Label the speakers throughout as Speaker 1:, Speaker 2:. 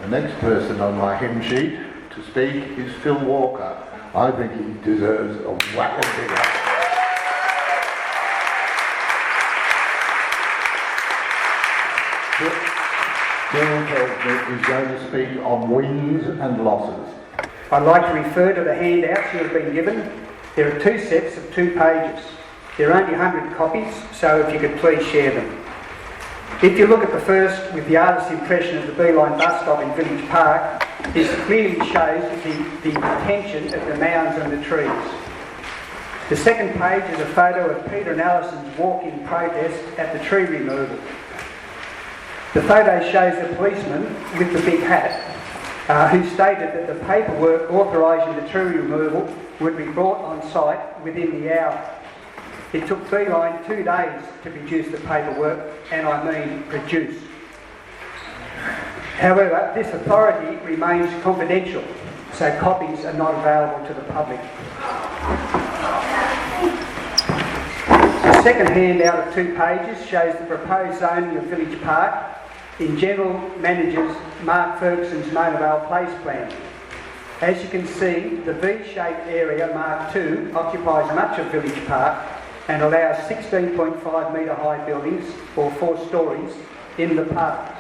Speaker 1: The next person on my hymn sheet to speak is Phil Walker. I think he deserves a whack and big up. Phil tells me he's going to speak on wins and losses.
Speaker 2: I'd like to refer to the handouts you have been given. There are 2 sets of 2 pages. There are only 100 copies, so if you could please share them. If you look at the first with the artist's impression of the Beeline bus stop in Village Park, this clearly shows the attention of the mounds and the trees. The second page is a photo of Peter and Alison's walk-in protest at the tree removal. The photo shows the policeman with the big hat who stated that the paperwork authorising the tree removal would be brought on site within the hour. It took Beeline 2 days to produce the paperwork, and I mean produce. However, this authority remains confidential, so copies are not available to the public. The second handout of 2 pages shows the proposed zoning of Village Park in General Manager Mark Ferguson's Mona Vale Place Plan. As you can see, the V-shaped area Mark II occupies much of Village Park and allows 16.5 metre high buildings, or 4 stories, in the park.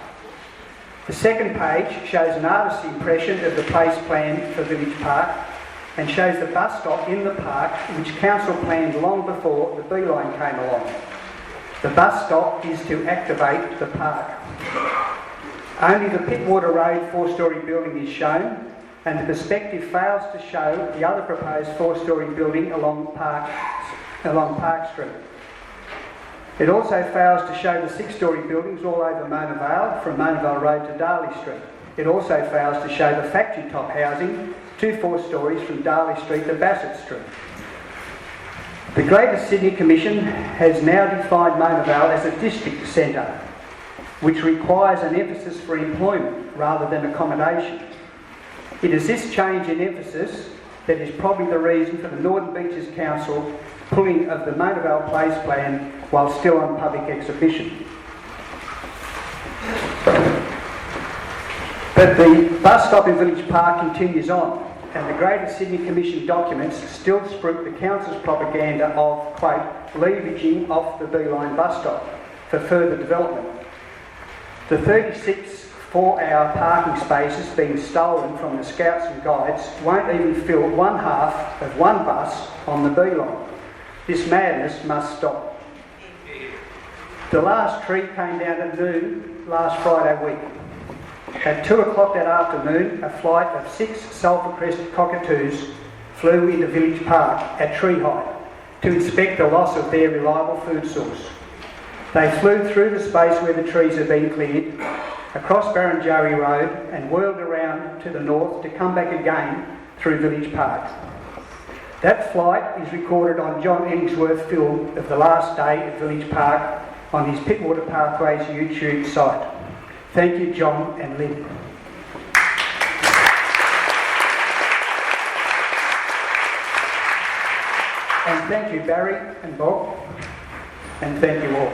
Speaker 2: The second page shows an artist's impression of the place plan for Village Park and shows the bus stop in the park, which council planned long before the Beeline came along. The bus stop is to activate the park. Only the Pittwater Road 4-storey building is shown, and the perspective fails to show the other proposed 4-storey building along Park Street. It also fails to show the 6-storey buildings all over Mona Vale, from Mona Vale Road to Darley Street. It also fails to show the factory top housing, 2 4-stories from Darley Street to Bassett Street. The Greater Sydney Commission has now defined Mona Vale as a district centre, which requires an emphasis for employment rather than accommodation. It is this change in emphasis that is probably the reason for the Northern Beaches Council pulling of the Mona Vale Place Plan while still on public exhibition. But the bus stop in Village Park continues on, and the Greater Sydney Commission documents still spruik the council's propaganda of, quote, leveraging off the Beeline bus stop for further development. The 36 4-hour parking spaces being stolen from the Scouts and Guides won't even fill one half of one bus on the Beeline. This madness must stop. The last tree came down at noon last Friday week. At 2 o'clock that afternoon, a flight of 6 sulphur-crested cockatoos flew into Village Park at tree height to inspect the loss of their reliable food source. They flew through the space where the trees had been cleared, across Barrenjoey Road, and whirled around to the north to come back again through Village Park. That flight is recorded on John Ellingsworth's film of the last day at Village Park on his Pittwater Pathways YouTube site. Thank you, John and Lynn. And thank you, Barry and Bob, and thank you all.